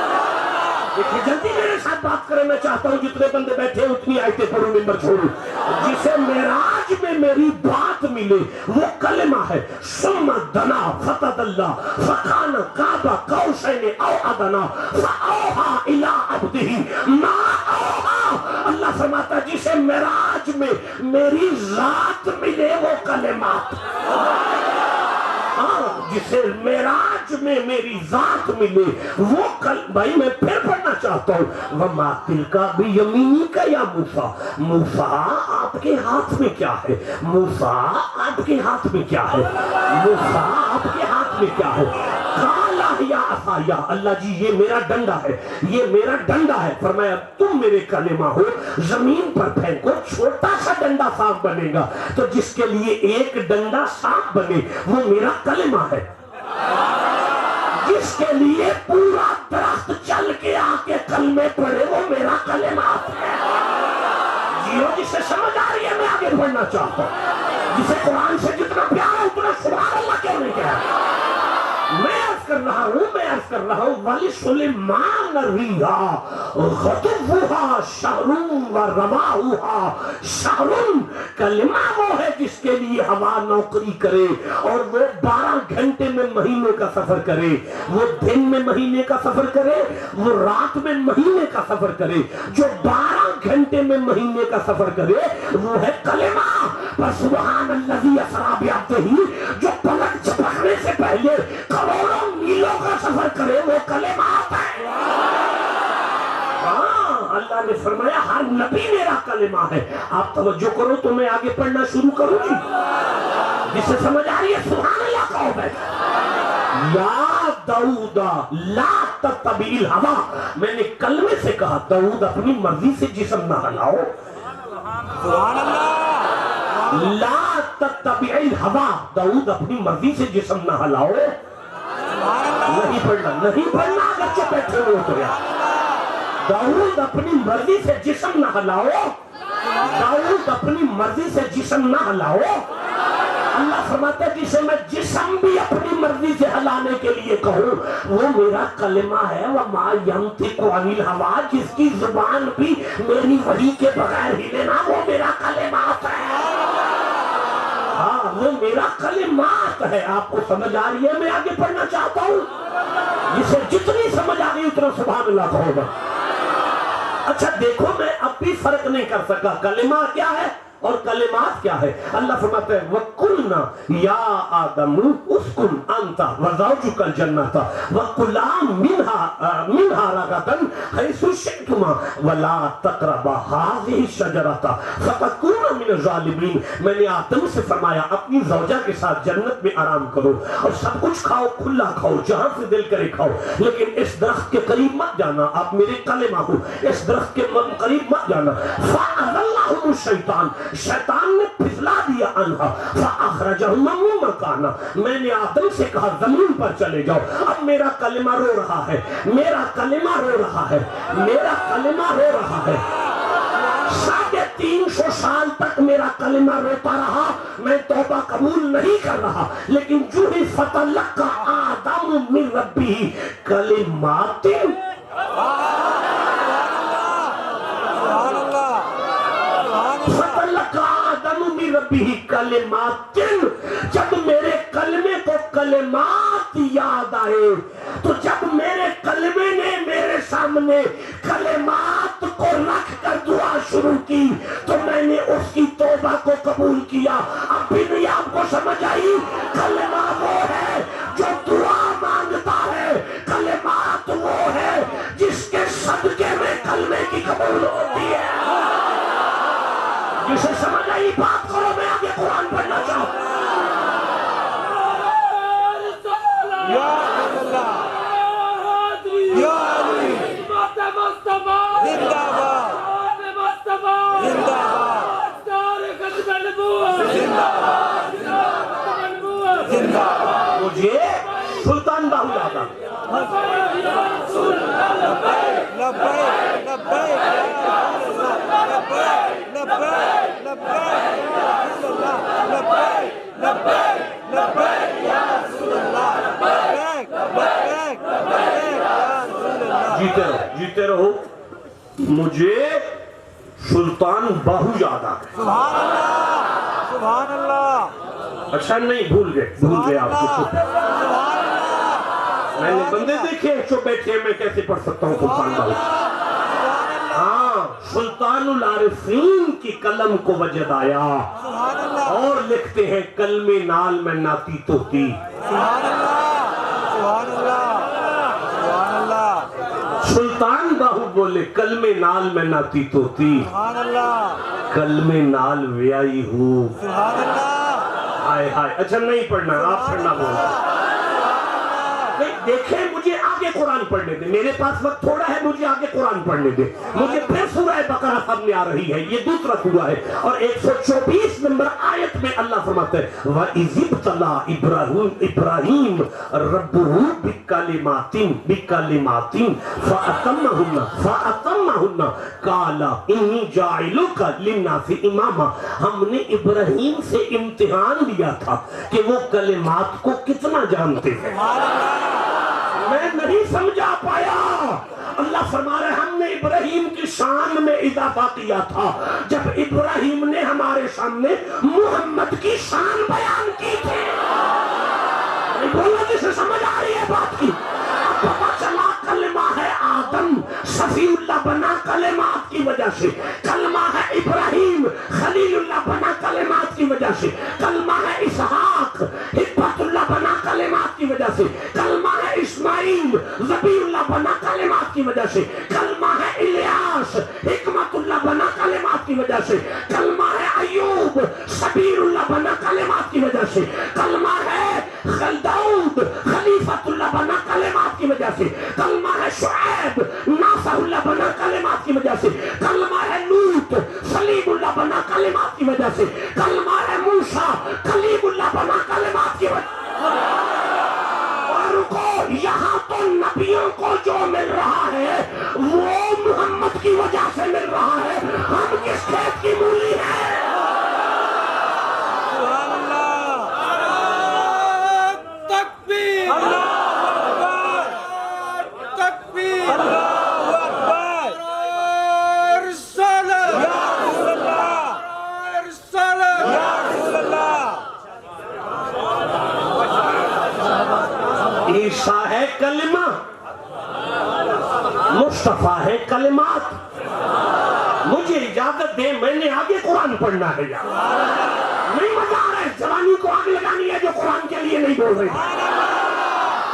دیکھیں جلدی میرے ساتھ بات کریں, میں چاہتا ہوں جتنے بندے بیٹھے اتنی آیتیں پڑھوں, ممبر چھوڑوں. جسے معراج میں میری بات ملے وہ کلمہ ہے. ثم دنا فتدلی فکان قاب قوسین او ادنی فاوحی الی عبدہ ما اوحی. اللہ فرماتا ہے جسے معراج میں میری ذات ملے وہ کلمات. جسے معراج میں میری ذات ملے وہ بھائی میں پھر پڑھنا چاہتا ہوں. وَمَا تِلْكَ بِيَمِينِكَ يَا مُوسَىٰ, موسیٰ آپ کے ہاتھ میں کیا ہے, موسیٰ آپ کے ہاتھ میں کیا ہے, موسیٰ آپ کے ہاتھ میں کیا ہے. قَالَ يَا عَصَايَ, اللہ جی یہ میرا ڈنڈا ہے, یہ میرا ڈنڈا ہے. فرمایا تم میرے کلمہ ہو, زمین پر پھینکو چھوٹا سا ڈنڈا سانپ بنے گا, تو جس کے لیے ایک ڈنڈا سانپ بنے وہ میرا کلمہ ہے. جس کے لیے پورا درخت چل کے آ کے کلمے پڑھے وہ میرا کلمات ہے. جیو, جسے سمجھ آ رہی ہے میں آگے بڑھنا چاہتا ہوں. جسے قرآن سے جتنا پیار ہے اتنا سبحان اللہ کیوں نہیں کہا. میں عرض کر رہا ہوں وَلِسُلَيْمَانَ الرِّيحَ غَدُوُّهَا شَهْرٌ وَرَوَاحُهَا شَهْرٌ. کلمہ وہ ہے جس کے لیے ہوا نوکری کرے اور وہ 12 گھنٹے میں مہینے کا سفر کرے, وہ دن میں مہینے کا سفر کرے, وہ رات میں مہینے کا سفر کرے. جو 12 گھنٹے میں مہینے کا سفر کرے وہ ہے کلمہ. سبحان الذی اسری بعبدہ, جو پلک جھپکنے سے پہلے کروڑوں میلوں کا سفر کرے وہ کلمات ہے. اللہ نے فرمایا ہر نبی میرا کلمہ ہے. آپ توجہ کرو تو میں آگے پڑھنا شروع کروں جی. جسے سمجھ آ رہی ہے سبحان اللہ کہو. یا داؤد لا تتبع الہوا, میں نے کلمے سے کہا داؤد اپنی مرضی سے جسم نہ ہلاؤ. سبحان اللہ. لا تتبع الہوا, داؤد اپنی مرضی سے جسم نہ ہلاؤ. نہیں پڑھنا اگر چپ بیٹھے ہو تو یار. داؤد اپنی مرضی سے جسم نہ ہلاؤ, داؤد اپنی مرضی سے جسم نہ ہلاؤ. اللہ فرماتا ہے جسے میں جسم بھی اپنی مرضی سے ہلانے کے لیے کہوں وہ میرا کلمہ ہے. وَمَا يَنطِقُ عَنِ الْهَوَىٰ, جس کی زبان بھی میری وحی کے بغیر ہلے نا وہ میرا کلمات ہے. وہ میرا کلمات ہے. آپ کو سمجھ آ رہی ہے؟ میں آگے پڑھنا چاہتا ہوں. جسے جتنی سمجھ آ گئی اتنا سبحان اللہ کہو گا. اچھا دیکھو میں اب بھی فرق نہیں کر سکا کلمہ کیا ہے اور کلمات کیا ہے. اللہ فرماتا ہے وَقُلْنَا يَا آدَمُ اُسْكُنْ أَنْتَ وَزَوْجُكَ الْجَنَّةَ وَكُلَا مِنْهَا رَغَدًا حَيْثُ شِئْتُمَا وَلَا تَقْرَبَا هَٰذِهِ الشَّجَرَةَ فَتَكُونَا مِنَ الظَّالِمِينَ. میں نے آدم سے فرمایا اپنی زوجہ کے ساتھ جنت میں آرام کرو اور سب کچھ کھاؤ, کھلا کھاؤ, جہاں سے دل کرے کھاؤ, لیکن اس درخت کے قریب مت جانا. آپ میرے کلمہ ہو, اس درخت کے قریب مت جانا. فَأَذَلَّهُمُ الشَّيْطَانُ, شیطان نے پھسلا دیا انہا. فَأَخْرَجَهُمَا مِنْ مَكَانٍ, میں نے آدم سے کہا زمین پر چلے جاؤ. اب میرا کلمہ رو رہا ہے, میرا کلمہ رو رہا ہے, میرا کلمہ رو رہا ہے. 350 سال تک میرا کلمہ روتا رہا, میں توبہ قبول نہیں کر رہا. لیکن جو ہی فَتَلَقَّىٰ آدَمُ مِن رَبِّهِ کلمات, جب میرے کلمے کو کلمات یاد آئے, تو جب میرے کلمے نے میرے سامنے کلمات کو رکھ کر دعا شروع کی تو میں نے اس کی توبہ کو قبول کیا. اب بھی نہیں آپ کو سمجھ آئی؟ کلمہ وہ ہے جو دعا مانگتا ہے, کلمات وہ ہے جس کے صدقے میں کلمے کی قبول ہوتی ہے. جسے سمجھ آئی بات کرو, میں آگے قرآن پڑھنا چاہوں. یا اللہ, یا علی, زندہ باد, زندہ باد, زندہ باد. مجھے سلطان باہو زادہ, جیتے رہو, جیتے رہو. مجھے سلطان باہو یاد آ گئے. سبحان اللہ, سبحان اللہ. اچھا نہیں بھول گئے آپ کو. میں نے بندے دیکھے جو بیٹھے, میں کیسے پڑھ سکتا ہوں سلطان باہو. ہاں, سلطان العارفین کی قلم کو وجد آیا اور لکھتے ہیں کلمے نال میں ناتی توتی. سبحان اللہ, سبحان اللہ, سبحان اللہ. سلطان باہو بولے کلمے نال میں ناتی توتی, سبحان اللہ, کلمے نال ویائی ہوں. سبحان اللہ. ہائے ہائے. اچھا نہیں پڑھنا, آپ پڑھنا بولیں. دیکھیں مجھے آگے قرآن پڑھنے دیں, میرے پاس وقت تھوڑا ہے, مجھے آگے قرآن پڑھنے دیں. مجھے پھر سورہ بقرہ سامنے آ رہی ہے, یہ دوسرا سورہ ہے اور 124 نمبر آیت میں اللہ فرماتا ہے وَإِذِ ابْتَلَىٰ إِبْرَاهِيمَ رَبُّهُ بِكَلِمَاتٍ فَأَتَمَّهُنَّ قَالَ إِنِّي جَاعِلُكَ لِلنَّاسِ إِمَامًا. ہم نے ابراہیم سے امتحان لیا تھا کہ وہ کلمات کو کتنا جانتے ہیں. میں نہیں سمجھا پایا. اللہ فرما رہے ہم نے ابراہیم کی شان میں اضافہ کیا تھا جب ابراہیم نے ہمارے سامنے محمد کی شان بیان کی تھی. بولو جسے سمجھ آ رہی ہے بات کی. اب پتا چلا کلمہ ہے آدم صفی اللہ بنا کلمات کی وجہ سے, کلمہ ہے ابراہیم خلیل اللہ بنا کلمات کی وجہ سے, کلمہ ہے اسحاق حکمت اللہ بنا کلمات کی وجہ سے, کلمہ ہے اسماعیل ذبی اللہ بنا کلمات کی وجہ سے, کلمہ ہے الیاس حکمت اللہ بنا کلمات کی وجہ سے, کلمہ ہے ایوب صبیر اللہ بنا کلمات کی وجہ سے, کلمہ ہے داؤد خلیفت اللہ بنا کلمات کی وجہ سے, کلمہ ہے شعیب ناصر اللہ بنا کلمات کی وجہ سے, کلمہ ہے لوط سلیم اللہ بنا کلمات کی وجہ سے, کلمہ ہے موسیٰ کلیم اللہ بنا کلمات کی وجہ سے. اور رکو, یہاں تو نبیوں کو جو مل رہا ہے وہ محمد کی وجہ سے مل رہا ہے. ہم کس کھیت کی مولی ہیں؟ عیسیٰ ہے کلمہ، مصطفیٰ ہے کلمات. مجھے اجازت دے، میں نے آگے قرآن پڑھنا ہے یار. نہیں مزہ آ رہا ہے، جوانی کو آگ لگانی ہے جو قرآن کے لیے نہیں بول رہے.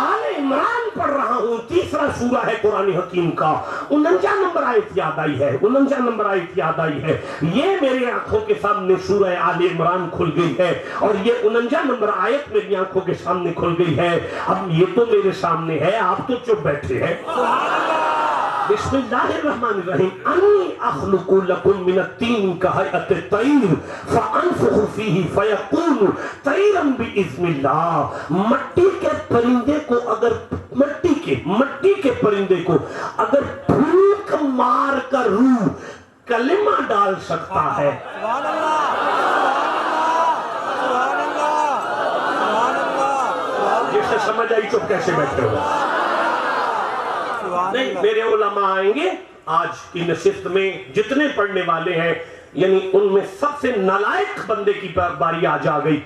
آل عمران پڑھ رہا ہوں، تیسرا سورہ ہے قرآن حکیم کا. 49 نمبر آیت یاد آئی ہے، 49 نمبر آیت یاد آئی ہے. یہ میری آنکھوں کے سامنے سورہ آل عمران کھل گئی ہے، اور یہ 49 نمبر آیت میری آنکھوں کے سامنے کھل گئی ہے. اب یہ تو میرے سامنے ہے، آپ تو چپ بیٹھے ہیں. بسم اللہ الرحمن الرحیم. انی اخلق لکم من الطین کہیئۃ الطیر فانفخ فیہ فیکون طیرا باذن اللہ. مٹی کے پرندے کو اگر مٹی کے پرندے کو اگر پھونک مار کر روح کلمہ ڈال سکتا ہے. سبحان اللہ، سبحان اللہ، سبحان اللہ. جس سے سمجھ آئی چپ کیسے بیٹھے ہو؟ نہیں، میرے علماء آئیں گے آج کی نشست میں. جتنے پڑھنے والے ہیں یعنی ان میں سب سے نالائق بندے کی باری آج آ گئی.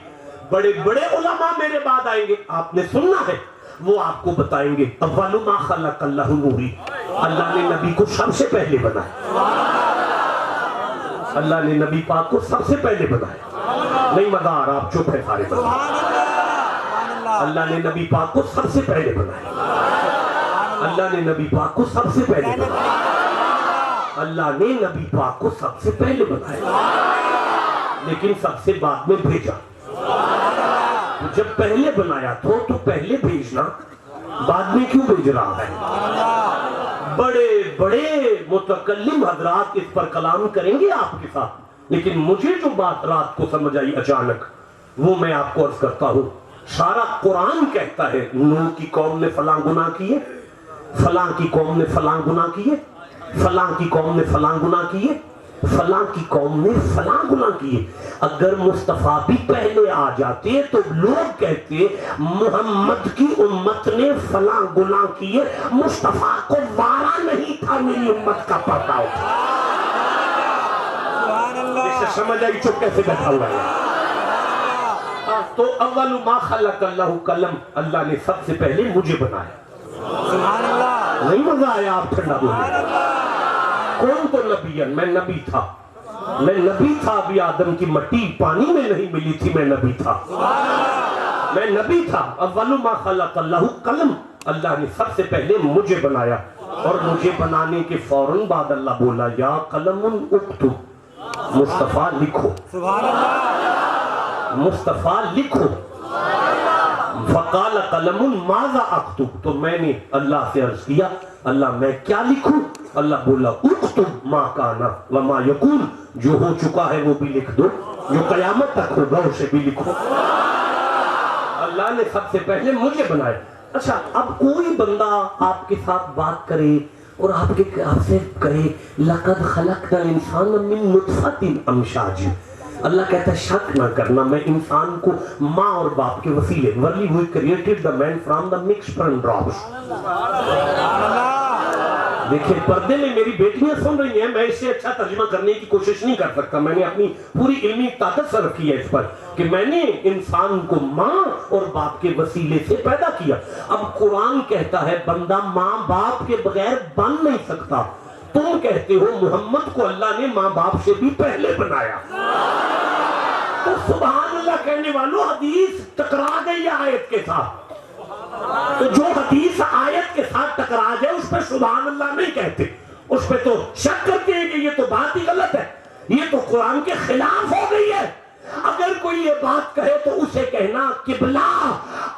بڑے بڑے علماء میرے بعد آئیں گے، آپ نے سننا ہے، وہ آپ کو بتائیں گے. اول ما خلق اللہ نوری، اللہ نے نبی کو سب سے پہلے بنایا. اللہ نے نبی پاک کو سب سے پہلے بنایا. نہیں مزہ آ رہا، آپ چپ ہے سارے. اللہ نے نبی پاک کو سب سے پہلے بنایا. اللہ نے نبی پاک کو سب سے پہلے بنایا. اللہ نے نبی پاک کو سب سے پہلے بنایا، لیکن سب سے بعد میں بھیجا. جب پہلے بنایا تو پہلے بھیجنا، بعد میں کیوں بھیج رہا ہے؟ بڑے بڑے متکلم حضرات اس پر کلام کریں گے آپ کے ساتھ، لیکن مجھے جو بات رات کو سمجھ آئی اچانک، وہ میں آپ کو عرض کرتا ہوں. سارا قرآن کہتا ہے نوح کی قوم نے فلاں گناہ کیے، فلاں کی قوم نے فلاں گناہ کیے، فلاں کی قوم نے فلاں گناہ کیے، فلاں کی قوم نے فلاں گناہ کیے. اگر مصطفیٰ بھی پہلے آ جاتے تو لوگ کہتے محمد کی امت نے فلاں گناہ کیے، مصطفیٰ کو وارا نہیں تھا میری امت کا پردہ اٹھا. اسے سمجھ آئی چپ کیسے بیٹھا ہوا ہے؟ تو اول ما خلق اللہ قلم، اللہ نے سب سے پہلے مجھے بنایا. سبحان اللہ. نہیں مزہ آیا؟ آپ ٹھنڈا بولے. کون تو نبی ہے؟ میں نبی تھا. میں نبی تھا. ابھی آدم کی مٹی پانی میں نہیں ملی تھی، میں نبی تھا. میں نبی تھا. اول ما خلق اللہ قلم، اللہ نے سب سے پہلے مجھے بنایا. اور مجھے بنانے کے فوراً بعد اللہ بولا یا قلم اکتب، مصطفیٰ لکھو. سبحان اللہ. مصطفیٰ لکھو. فقال قلم ماذا اکتب، تو میں نے اللہ سے عرض کیا اللہ میں کیا لکھوں؟ اللہ بولا اکتب ما کانا وما یکون، جو ہو چکا ہے وہ بھی لکھ دو، جو قیامت تک ہوگا اسے بھی لکھو. اللہ نے سب سے پہلے مجھے بنایا. اچھا، اب کوئی بندہ آپ کے ساتھ بات کرے اور آپ سے کہے لقد خلقنا الانسان من نطفۃ امشاج، اللہ کہتا ہے شک نہ کرنا، میں انسان کو ماں اور باپ کے وسیلے ورلی ہوئی created the man from the mix fern drops. دیکھیں پردے میں میری بیٹیاں سن رہی ہیں، میں اس سے اچھا ترجمہ کرنے کی کوشش نہیں کر سکتا. میں نے اپنی پوری علمی طاقت صرف کی ہے اس پر کہ میں نے انسان کو ماں اور باپ کے وسیلے سے پیدا کیا. اب قرآن کہتا ہے بندہ ماں باپ کے بغیر بن نہیں سکتا. تم کہتے ہو محمد کو اللہ نے ماں باپ سے بھی پہلے بنایا. تو سبحان اللہ کہنے والوں، حدیث ٹکرا گئی آیت کے ساتھ. تو جو حدیث آیت کے ساتھ ٹکرا جائے اس پہ سبحان اللہ نہیں کہتے، اس پہ تو شک کرتے ہیں کہ یہ تو بات ہی غلط ہے، یہ تو قرآن کے خلاف ہو گئی ہے. اگر کوئی یہ بات کہے تو اسے کہنا قبلہ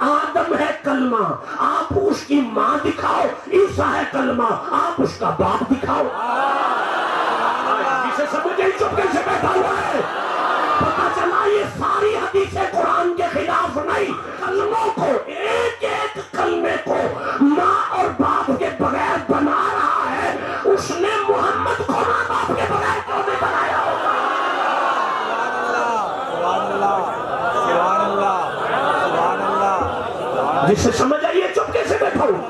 آدم ہے کلمہ، آپ اس کی ماں دکھاؤ، عیسیٰ ہے کلمہ، آپ اس کا باپ دکھاؤ. جسے سمجھے چپ کیسے بیٹھا ہوا ہے؟ پتا چلا یہ ساری حدیثیں قرآن کے خلاف نہیں، کلموں کو ایک ایک کلمے کو ماں اور باپ کے بغیر بنا رہا ہے. اس نے محمد کو ماں باپ کے بغیر کیوں نہیں بنایا ہوگا؟ سبحان اللہ، سبحان اللہ. جسے سمجھ آئیے چپ کیسے بیٹھا ہوں؟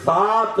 7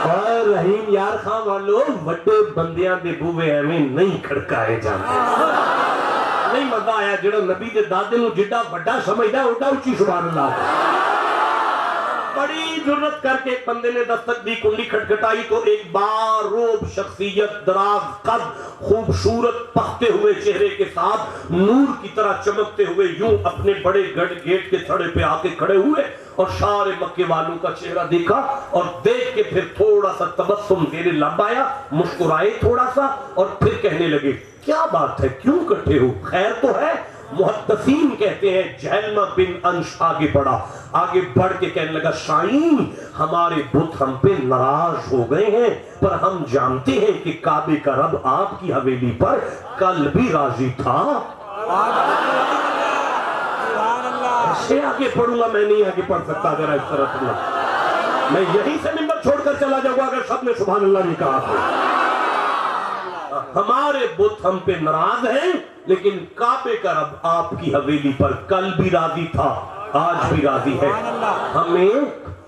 اور رحیم یار خان والو وڈے بندیاں دے بوے ایویں نہیں کھڑکائے جاندے نہیں مزہ آیا جڑا نبی دے دادے نو جڈا وڈا سمجھدا اوڈا اونچی سبحان اللہ بڑی جرت کر کے ایک بندے نے دستک دی کنڈی کھٹکھٹائی تو ایک باروب شخصیت دراز قد خوبصورت پختے ہوئے چہرے کے ساتھ نور کی طرح چمکتے ہوئے یوں اپنے بڑے گیٹ کے تھڑے پہ آ کے کھڑے ہوئے اور سارے مکے والوں کا چہرہ دیکھا اور دیکھ کے پھر تھوڑا سا تبسم تیرے لب آیا مسکرائے تھوڑا سا اور پھر کہنے لگے کیا بات ہے کیوں کٹھے ہو خیر تو ہے محدثین کہتے ہیں جہلمہ بن انش آگے بڑھا آگے بڑھ کے کہنے لگا شاہین ہمارے بت ہم پہ ناراض ہو گئے ہیں پر ہم جانتے ہیں کہ کعبے کا رب آپ کی حویلی پر کل بھی راضی تھا ایسے آگے پڑھوں گا میں نہیں آگے پڑھ سکتا اگر اس طرح سنا میں یہیں سے ممبر چھوڑ کر چلا جاؤں گا اگر سب نے سبحان اللہ نہیں کہا ہمارے بت ہم پہ ناراض ہیں لیکن کعبے کا رب آپ کی حویلی پر کل بھی راضی تھا آج بھی راضی ہے ہمیں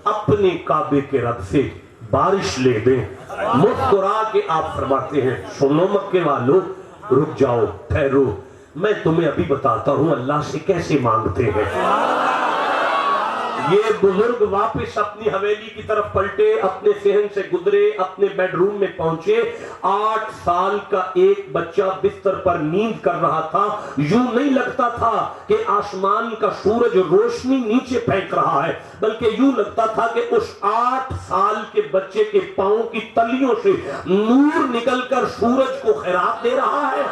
اپنے کعبے کے رب سے بارش لے دیں مسکرا کے آپ فرماتے ہیں سنو مکے والو رک جاؤ ٹھہرو میں تمہیں ابھی بتاتا ہوں اللہ سے کیسے مانگتے ہیں یہ بزرگ واپس اپنی حویلی کی طرف پلٹے اپنے صحن سے گزرے اپنے بیڈ روم میں پہنچے 8 سال کا ایک بچہ بستر پر نیند کر رہا تھا یوں نہیں لگتا تھا کہ آسمان کا سورج روشنی نیچے پھینک رہا ہے بلکہ یوں لگتا تھا کہ اس 8 سال کے بچے کے پاؤں کی تلیوں سے نور نکل کر سورج کو خیرات دے رہا ہے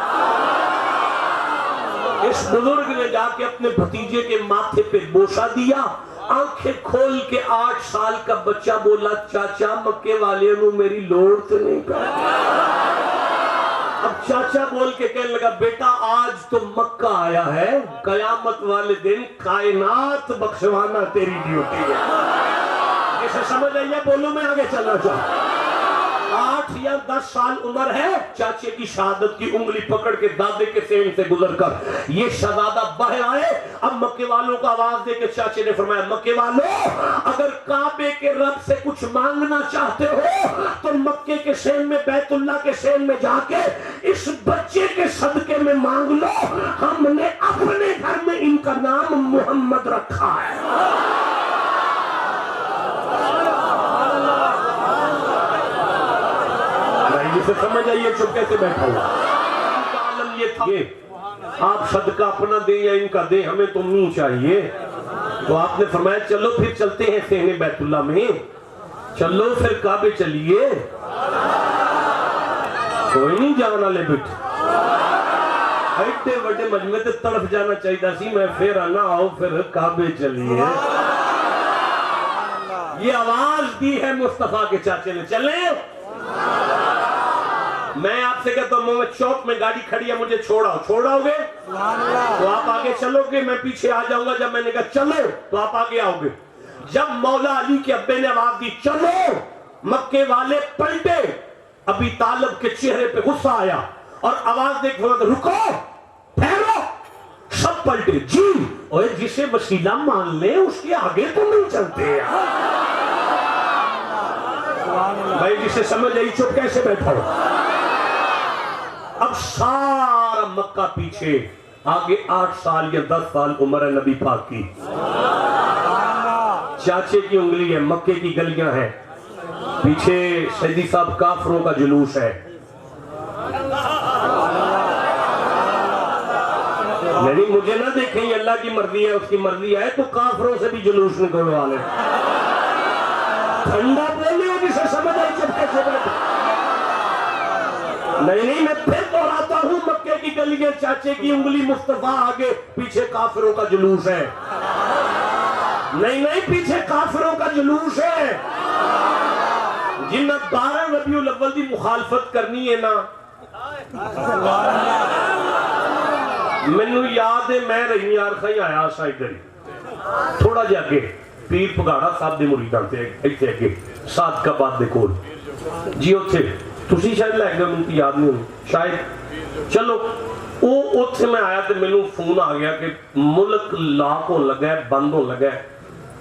اس بزرگ نے جا کے اپنے بھتیجے کے ماتھے پہ بوسہ دیا آنکھیں کھول کے 8 سال کا بچہ بولا چاچا مکے والے نو میری لوڑ تو نہیں کرتا اب چاچا بول کے کہنے لگا بیٹا آج تو مکہ آیا ہے قیامت والے دن کائنات بخشوانا تیری ڈیوٹی ہے اسے سمجھ آئیے بولو میں آگے چلنا چاہتا 8 یا 10 سال عمر ہے چاچے کی شہادت کی انگلی پکڑ کے دادے کے سین سے گزر کر یہ شہزادہ باہر آئے اب مکے والوں کا آواز دے کے چاچے نے فرمایا مکے والوں اگر کعبے کے رب سے کچھ مانگنا چاہتے ہو تو مکے کے سین میں بیت اللہ کے سین میں جا کے اس بچے کے صدقے میں مانگ لو ہم نے اپنے گھر میں ان کا نام محمد رکھا ہے سے سمجھ آئیے چپ کیسے بیٹھا ہوا عالم یہ تھا آپ صدقہ اپنا دیں یا ان کا دیں ہمیں تو نہیں چاہیے تو آپ نے فرمایا چلو پھر چلتے ہیں صحن بیت اللہ میں چلو پھر کعبے چلیے کوئی نہیں جانا لے بیٹھ ایڈے بڑے مجمع تے تڑف جانا چاہیے سی میں پھر آنا آؤ پھر کعبے چلیے یہ آواز دی ہے مصطفیٰ کے چاچے نے چلیں میں آپ سے کہتا ہوں محمد چوک میں گاڑی کھڑی ہے مجھے چھوڑاؤ گے تو آپ آگے چلو گے میں پیچھے آ جاؤں گا جب میں نے کہا چلو تو آپ آگے آؤ گے جب مولا علی کے ابے نے آواز دی چلو مکے والے پلٹے ابی طالب کے چہرے پہ غصہ آیا اور آواز دے کے رکو ٹھہرو سب پلٹے جی اور جسے وسیلہ مان لیں اس کے آگے تو نہیں چلتے بھائی جسے سمجھ آئی چپ کیسے بیٹھا ہو اب سارا مکہ پیچھے آگے 8 سال یا 10 سال عمر ہے نبی پاک کی چاچے کی انگلی ہے مکے کی گلیاں ہیں پیچھے سیدی صاحب کافروں کا جلوس ہے یعنی مجھے نہ دیکھیں یہ اللہ کی مرضی ہے اس کی مرضی ہے تو کافروں سے بھی جلوس نکلوا لیں ٹھنڈا بولے ہو جسے سمجھ آئی جب کیسے بیٹھا نہیں میں پھر دہراتا ہوں مکے کی گلیاں چاچے کی انگلی مصطفیٰ آگے پیچھے کافروں کا جلوس ہے نہیں پیچھے کافروں کا جلوس ہے جن 12 ربیع الاول دی مخالفت کرنی ہے نا مینوں یاد ہے میں رحیم یار خائی آیا سا ادھر تھوڑا جا کے پیر پگاڑا صاحب دے مریداں تے ایتھے اگے صادقاباد دے کول جی اوتھے تسی شاید لے گئے مینوں یاد نہیں ہوئی شاید چلو او اوتھے میں آیا تے مینوں فون آ گیا کہ ملک لاک ہون لگا ہے بند ہون لگا ہے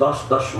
10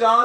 4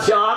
4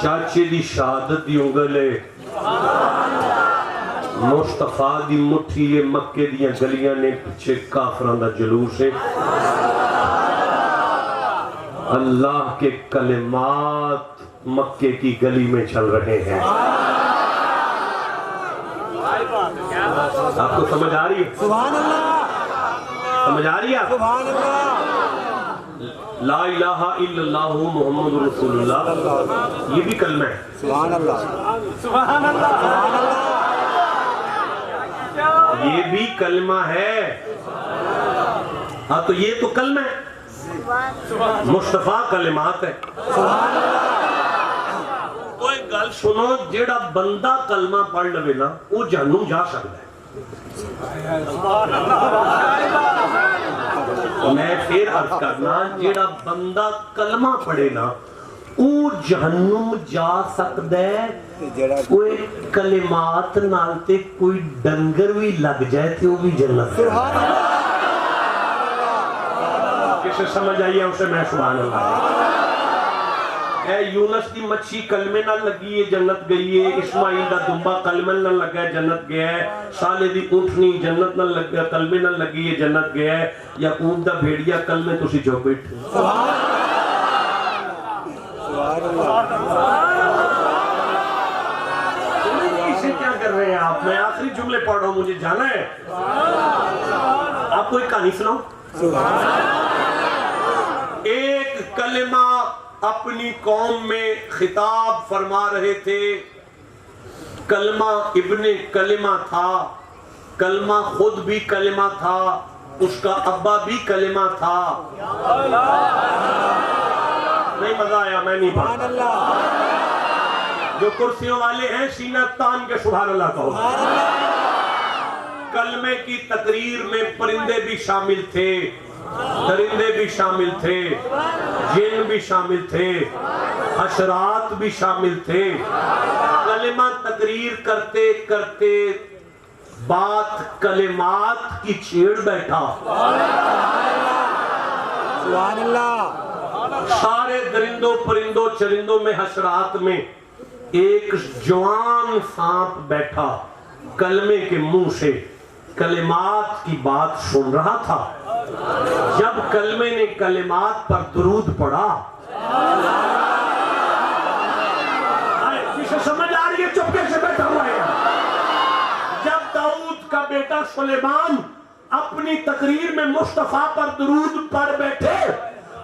چاچے دی شہادت دی انگل ہے مصطفیٰ دی مٹھی ہے مکے دیاں گلیاں نے پیچھے کافران دا جلوس ہے اللہ کے کلمات مکے کی گلی میں چل رہے ہیں آپ کو سمجھ آ رہی ہے سبحان اللہ سمجھ آ رہی ہے آپ سبحان اللہ لا الہ الا اللہ محمد رسول اللہ یہ بھی کلمہ ہے سبحان اللہ سبحان اللہ سبحان اللہ یہ بھی کلمہ ہے ہاں تو یہ تو کلمہ ہے مصطفیٰ کلمات ہے کوئی گل سنو جیڑا بندہ کلمہ پڑھ لوے نا وہ جہنم جا سکتا ہے میں پھر عرض کرنا جیڑا بندہ کلمہ پڑھے نا وہ جہنم جا سکتا ہے کوئی کلمات نالتے کوئی ڈنگر بھی لگ جائے تھے وہ بھی جنت کسے سمجھ آئیے اسے میں سبحان اللہ اے یونس دی مچھی کلمے نہ لگی ہے جنت گئی ہے اسماعیل دا دمبا کلمے نہ لگا ہے جنت گیا ہے صالح دی اونٹنی جنت نہ لگا کلمے نہ لگی ہے جنت گیا ہے یعقوب دا بھیڑیا کلمے تسی جو بیٹھے اسے کیا کر رہے ہیں آپ میں آخری جملے پڑھ رہا ہوں مجھے جانا ہے آپ کو ایک کہانی سناؤں ایک کلمہ اپنی قوم میں خطاب فرما رہے تھے کلمہ ابن کلمہ تھا کلمہ خود بھی کلمہ تھا اس کا ابا بھی کلمہ تھا نہیں مزہ آیا میں نہیں پڑھا جو کرسیوں والے ہیں سینہ تان کے سبحان اللہ کہو کلمے کی تقریر میں پرندے بھی شامل تھے درندے بھی شامل تھے جن بھی شامل تھے حشرات بھی شامل تھے کلمہ تقریر کرتے کرتے بات کلمات کی چھیڑ بیٹھا سبحان اللہ سارے درندوں پرندوں چرندوں میں حشرات میں ایک جوان سانپ بیٹھا کلمے کے منہ سے کلمات کی بات سن رہا تھا جب کلمے نے کلمات پر درود پڑھا کسے سمجھ آ رہی ہے چپکے سے بیٹھا ہوا ہے جب داؤد کا بیٹا سلیمان اپنی تقریر میں مصطفیٰ پر درود پڑھ بیٹھے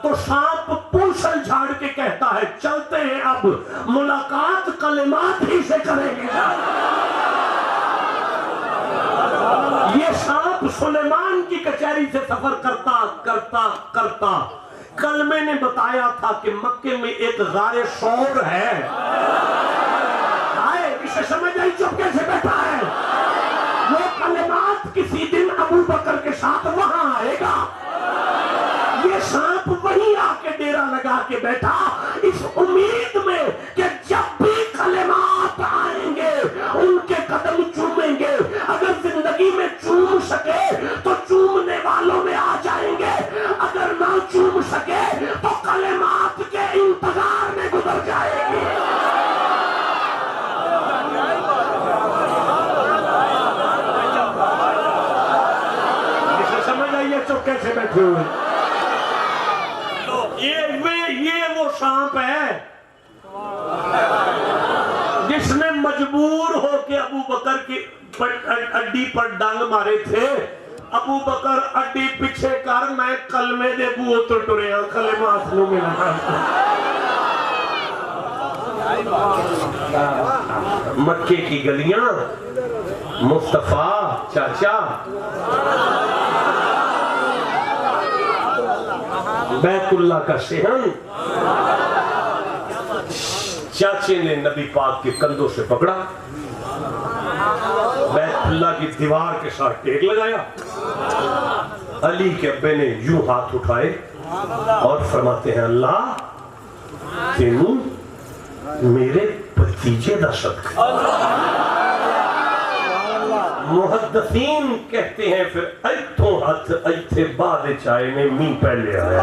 تو سانپ پونچھل جھاڑ کے کہتا ہے چلتے ہیں اب ملاقات کلمات ہی سے کریں گے یہ سانپ سلیمان کی کچہری سے سفر کرتا کرتا کرتا کلمے نے بتایا تھا کہ مکے میں ایک غار ثور ہے آئے اسے سمجھ آئی چپکے سے بیٹھا ہے وہ کلمات کسی دن ابو بکر کے ساتھ وہاں آئے گا یہ سانپ وہیں آ کے ڈیرا لگا کے بیٹھا اس امید میں کہ جب بھی کلمات آئیں گے ان کے قدم چومیں گے اگر زندگی میں چوم سکے تو چومنے والوں میں آ جائیں گے اگر نہ چوم سکے تو کلمات کے انتظار میں گزر جائے گی اسے سمجھ آئیے چپکے سے بیٹھے ہوئے یہ وہ سانپ ہے جس نے مجبور ہو کے ابو بکر کی اڈی پر ڈنگ مارے تھے ابو بکر اڈی پیچھے کر میں کلمے دے بو اتر ٹریا کلمہ آسنوں میں لگا مکے کی گلیاں مصطفیٰ چاچا بیت اللہ کا صحن چاچے نے نبی پاک کے کندھوں سے پکڑا بیت اللہ کی دیوار کے ساتھ ٹیک لگایا علی کے ابے نے یوں ہاتھ اٹھائے اور فرماتے ہیں اللہ تینوں میرے بھتیجے دا صدقہ محدثین کہتے ہیں پھر ایتھوں ہاتھ ایتھے بعد چائے میں می پہلے آیا